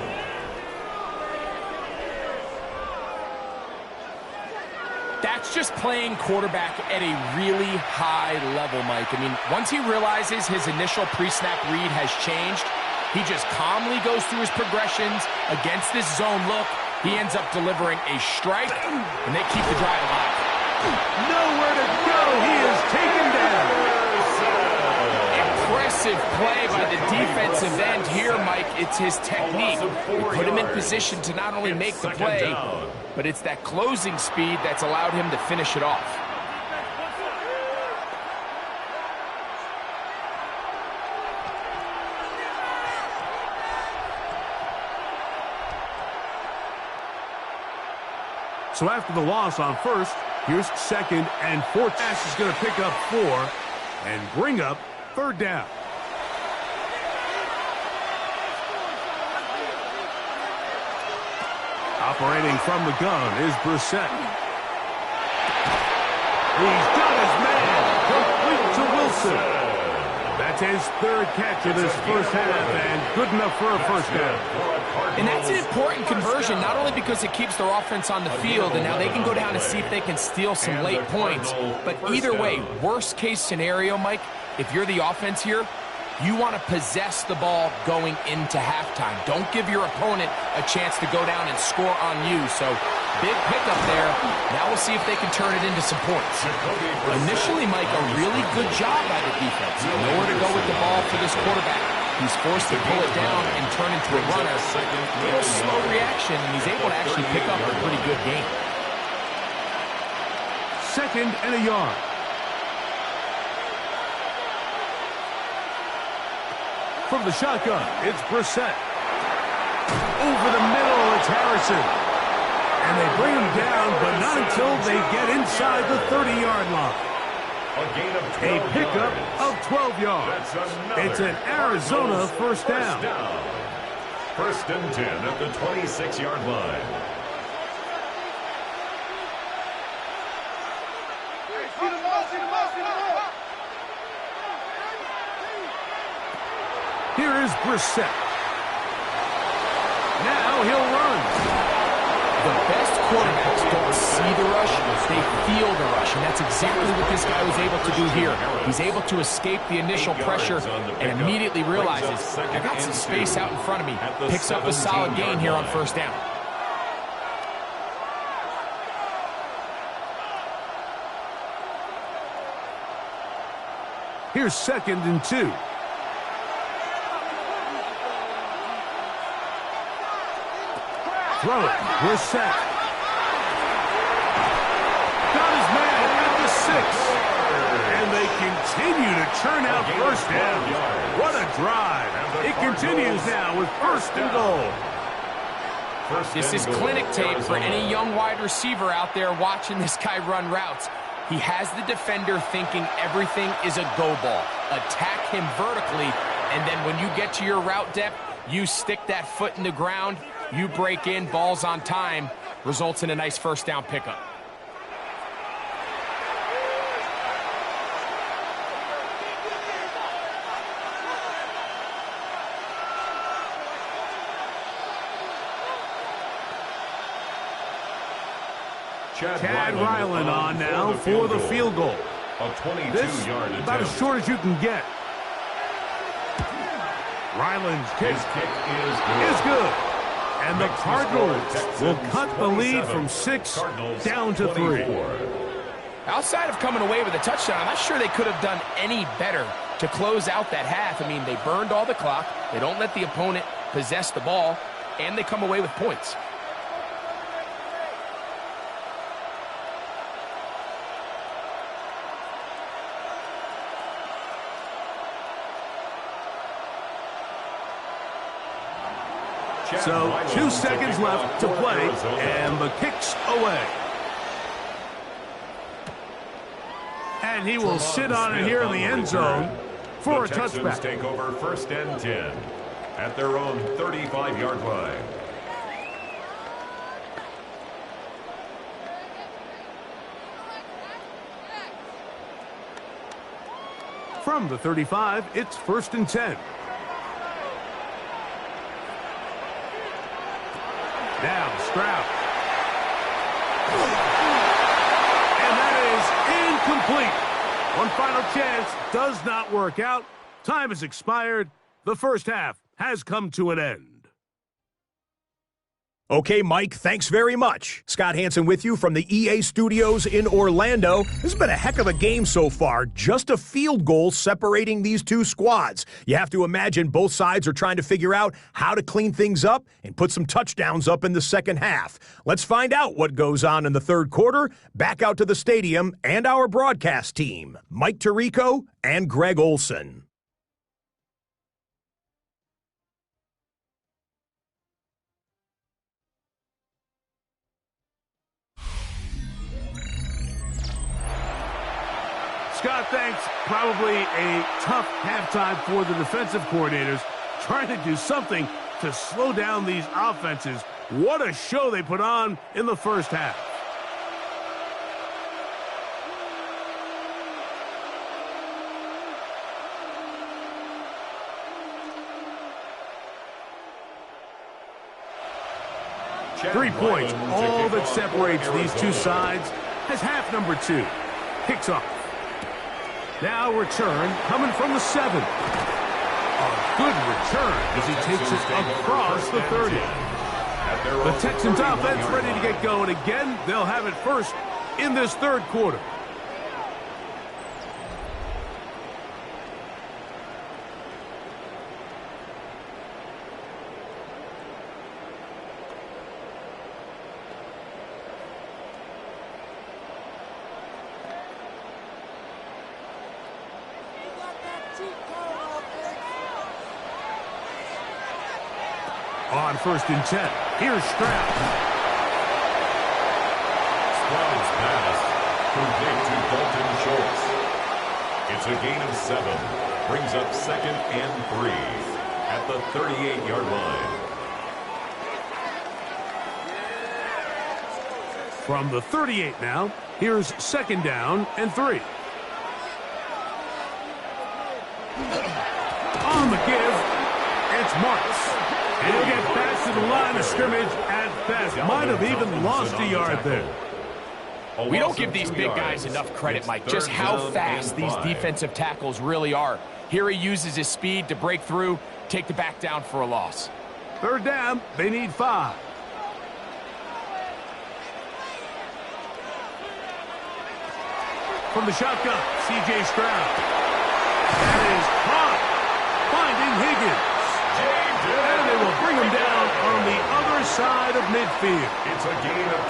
That's just playing quarterback at a really high level, Mike. I mean, once he realizes his initial pre-snap read has changed, he just calmly goes through his progressions against this zone look. He ends up delivering a strike, and they keep the drive alive. Nowhere to go. He is taken down. Impressive play by the defensive end here, Mike. It's his technique. They put him in position to not only make the play, but it's that closing speed that's allowed him to finish it off. So after the loss on first, here's 2nd and 14. Pass is going to pick up 4 and bring up 3rd down. Operating from the gun is Brissett. He's got his man. Complete to Wilson. That's his 3rd catch of this first half and good enough for a first down. And that's an important conversion, not only because it keeps their offense on the field, and now they can go down and see if they can steal some late points. But either way, worst case scenario, Mike, if you're the offense here, you want to possess the ball going into halftime. Don't give your opponent a chance to go down and score on you. So big pickup there. Now we'll see if they can turn it into some points. Initially, Mike, a really good job by the defense. Nowhere to go with the ball for this quarterback. He's forced to pull it down and turn into a runner. A little slow reaction, and he's able to actually pick up a pretty good game. 2nd and a yard. From the shotgun, it's Brissett. Over the middle, it's Harrison. And they bring him down, but not until they get inside the 30-yard line. A pickup of 12 yards. It's an Arizona first down. 1st and 10 at the 26-yard line. Here is Brissett. Now he'll run. The best quarterbacks don't see the rush, they feel the rush, and that's exactly what this guy was able to do here. He's able to escape the initial pressure and immediately realizes, I got some space out in front of me. Picks up a solid gain here on first down. Here's 2nd and 2. Throw it. Brissett. Got his man at the 6. And they continue to churn out first down. What a drive. It continues now with 1st and goal. This is clinic tape for any young wide receiver out there watching this guy run routes. He has the defender thinking everything is a go ball. Attack him vertically, and then when you get to your route depth, you stick that foot in the ground, you break in, balls on time, results in a nice first down pickup. Chad Ryland on now for the field goal. A 22-yard This about as short as you can get. Ryland's kick is good. Is good. And the Cardinals will cut the lead from 6 down to 3. Outside of coming away with a touchdown, I'm not sure they could have done any better to close out that half. I mean, they burned all the clock. They don't let the opponent possess the ball, and they come away with points. So 2 seconds left to play, and the kick's away. And he will sit on it here in the end zone for a touchback. The Texans take over 1st and 10 at their own 35-yard line. From the 35, it's 1st and 10. Now Stroud. And that is incomplete. One final chance does not work out. Time has expired. The first half has come to an end. Okay, Mike, thanks very much. Scott Hansen with you from the EA Studios in Orlando. This has been a heck of a game so far. Just a field goal separating these two squads. You have to imagine both sides are trying to figure out how to clean things up and put some touchdowns up in the second half. Let's find out what goes on in the third quarter. Back out to the stadium and our broadcast team, Mike Tirico and Greg Olson. Scott, thanks. Probably a tough halftime for the defensive coordinators, trying to do something to slow down these offenses. What a show they put on in the first half. Chad 3 points, Ryland all to kick that off separates for these two Arizona. sides, has half number 2. Kicks off. Now return coming from the 7. A good return as he takes it across the 30. The Texans offense ready to get going again. They'll have it first in this third quarter. On 1st and 10, here's Stroud. Stroud's pass complete to Dalton Schultz. It's a gain of 7. Brings up 2nd and 3 at the 38-yard line. From the 38 now, here's 2nd down and 3. On the give, it's Marks. And he'll get past to the line of scrimmage at best. Might have even lost a yard there. We don't give these big guys enough credit, Mike, just how fast these defensive tackles really are. Here he uses his speed to break through, take the back down for a loss. 3rd down, they need 5. From the shotgun, C.J. Stroud. That is caught, finding Higgins. And they will bring him down on the other side of midfield. It's a gain of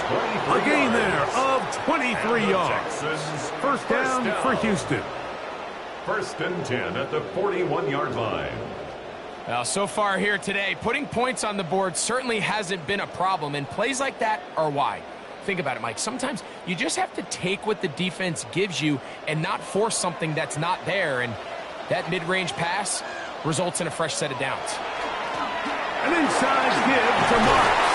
23 A gain there yards. of 23 yards. Texans First down for Houston. 1st and 10 at the 41-yard line. Well, so far here today, putting points on the board certainly hasn't been a problem, and plays like that are why. Think about it, Mike. Sometimes you just have to take what the defense gives you and not force something that's not there, and that mid-range pass results in a fresh set of downs. An inside give to Marks.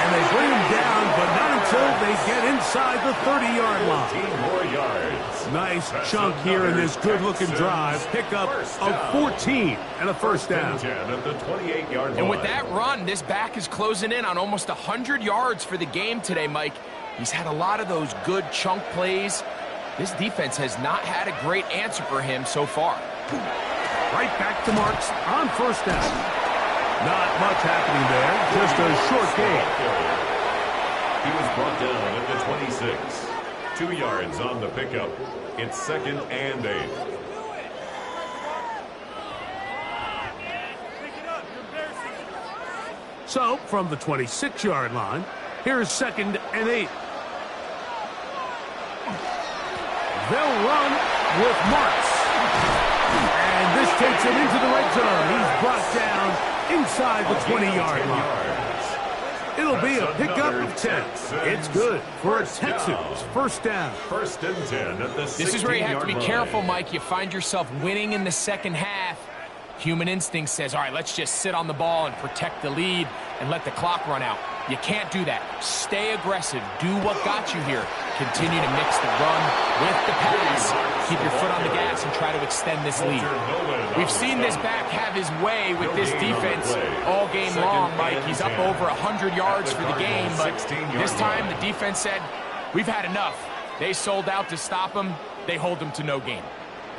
And they bring him down, but not until they get inside the 30-yard line. 15 more yards. Nice chunk here in this good-looking drive. Pickup of 14 and a first down. 10 at the 28-yard line. And with that run, this back is closing in on almost 100 yards for the game today, Mike. He's had a lot of those good chunk plays. This defense has not had a great answer for him so far. Right back to Marks on 1st down. Not much happening there. Just a short gain. He was brought down at the 26. 2 yards on the pickup. It's 2nd and 8. So, from the 26-yard line, here's 2nd and 8. They'll run with Marks. And this takes him into the red zone. He's brought down inside the 20-yard line. It'll be a pickup of 10. It's good for a Texans first down. 1st and 10 at the 16-yard line. This is where you have to be careful, Mike. You find yourself winning in the second half. Human instinct says, all right, let's just sit on the ball and protect the lead and let the clock run out. You can't do that. Stay aggressive. Do what got you here. Continue to mix the run with the pass. Keep your foot on the gas and try to extend this lead. We've seen this back have his way with this defense all game long, Mike. He's up over 100 yards for the game, but this time the defense said, we've had enough. They sold out to stop him. They hold him to no gain.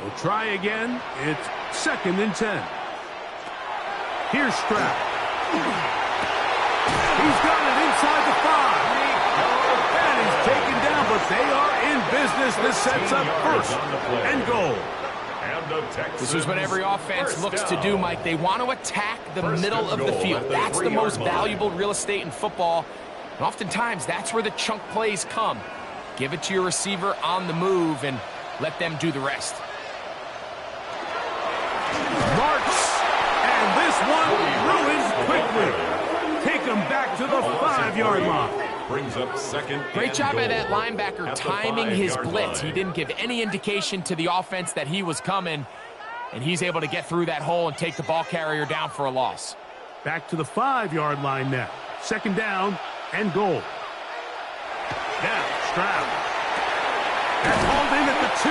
We'll try again. It's 2nd and 10. Here's Stroud. He's got it inside the 5. And he's taken down, but they are in business. This sets up 1st and goal. This is what every offense looks to do, Mike. They want to attack the middle of the field. That's the most valuable real estate in football. And oftentimes, that's where the chunk plays come. Give it to your receiver on the move and let them do the rest. Marks, and this one ruins quickly. Take him back to the 5-yard line. Brings up 2nd. Great job by that linebacker timing his blitz. He didn't give any indication to the offense that he was coming, and he's able to get through that hole and take the ball carrier down for a loss. Back to the 5-yard line now. 2nd down and goal. Now, Stroud. That's hauled in at the 2.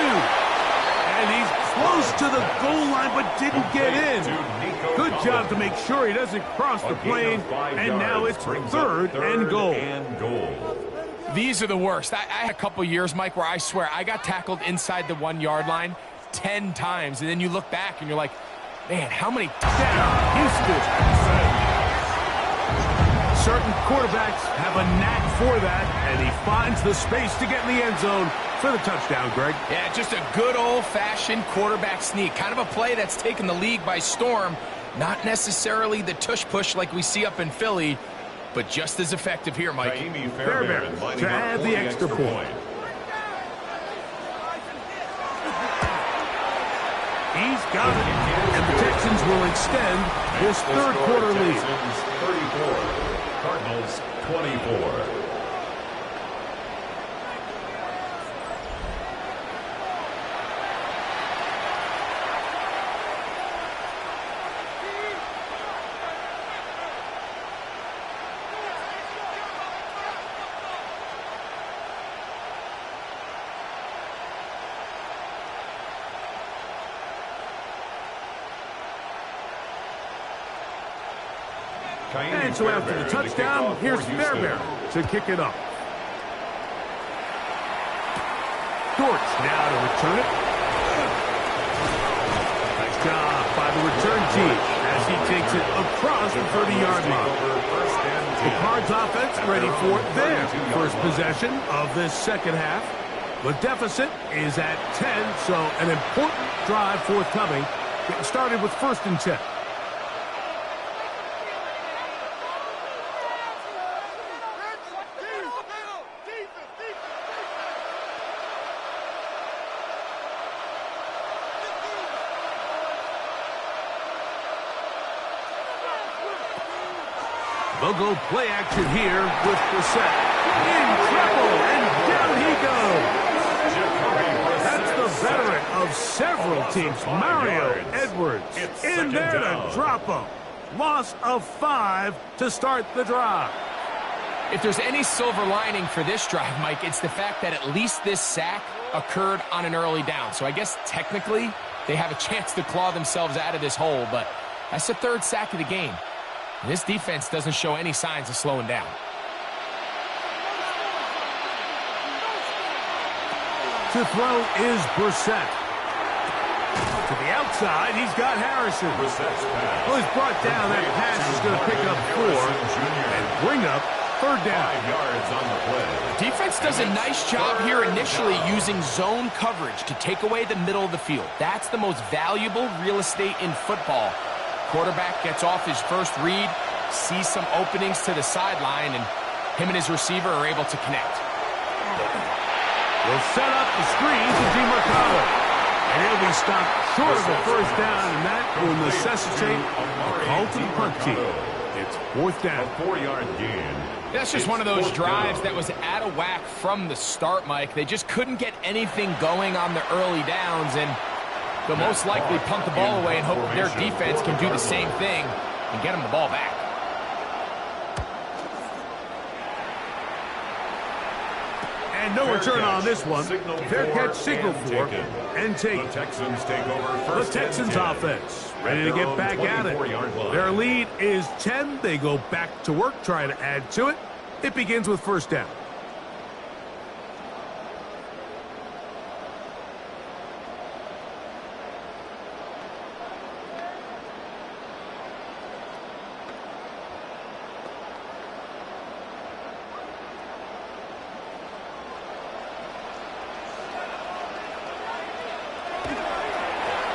And he's close to the goal line, but didn't get in. Good job to make sure he doesn't cross the plane. And now it's 3rd and goal. These are the worst. I had a couple years, Mike, where I swear I got tackled inside the 1-yard line 10 times. And then you look back and you're like, man, how many down Houston? Certain quarterbacks have a knack for that, and he finds the space to get in the end zone for the touchdown, Greg. Yeah, just a good old-fashioned quarterback sneak. Kind of a play that's taken the league by storm. Not necessarily the tush-push like we see up in Philly, but just as effective here, Mike. Fairbairn to add the extra point. He's got it. And the Texans will extend this 3rd quarter lead. 34. Cardinals 24. And so after the touchdown, here's Fairbairn to kick it up. Dortch now to return it. Nice job by the return team as he takes it across the 30-yard line. The Cards offense ready for their first possession of this second half. The deficit is at 10, so an important drive forthcoming. Getting started with 1st and 10. They'll go play action here with Brissett. In trouble, and down he goes. That's the veteran of several teams, Mario Edwards. In there to drop him. Loss of 5 to start the drive. If there's any silver lining for this drive, Mike, it's the fact that at least this sack occurred on an early down. So I guess technically they have a chance to claw themselves out of this hole, but that's the 3rd sack of the game. And this defense doesn't show any signs of slowing down. To throw is Brissett. To the outside, he's got Harrison. Brissett's pass. Well, he's brought down. That pass is going to pick up 4 and bring up third down. 5 yards on the play. Defense does a nice job here initially using zone coverage to take away the middle of the field. That's the most valuable real estate in football. Quarterback gets off his first read, sees some openings to the sideline, and him and his receiver are able to connect. Will set up the screen to DeMarcado. And he'll be stopped short of the first down, and that will necessitate a call to the punt team. It's fourth down. A 4-yard gain. That's just one of those drives that was out of whack from the start, Mike. They just couldn't get anything going on the early downs, and they'll most likely punt the ball away and hope their defense can do the same thing and get them the ball back. And no return on this one. Fair catch signal for and take. The Texans take over first. The Texans offense ready to get back at it. Their lead is 10. They go back to work, try to add to it. It begins with first down.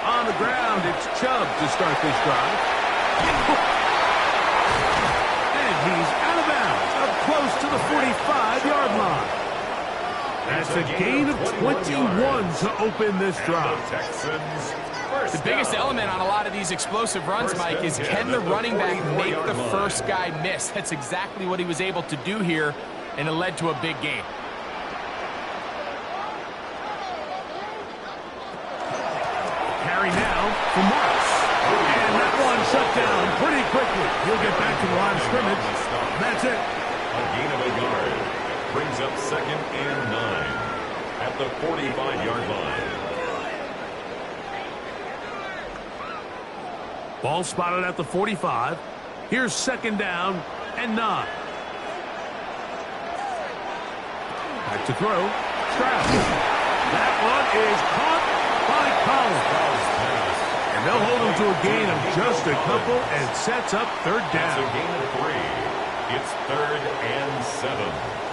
On the ground, it's Chubb to start this drive. And he's out of bounds, up close to the 45-yard line. That's a gain of 21 to open this drive. The biggest element on a lot of these explosive runs, Mike, is can the running back make the first guy miss? That's exactly what he was able to do here, and it led to a big gain. Carry now for Morris. And that one shut down pretty quickly. He'll get back to the line of scrimmage. That's it. A gain of a yard brings up 2nd and 9 at the 45-yard line. Ball spotted at the 45. Here's 2nd down and 9. Back to throw. Stroud. That one is caught by Collins. And they'll hold him to a gain of just a couple and sets up third down. It's a gain of 3. It's 3rd and 7.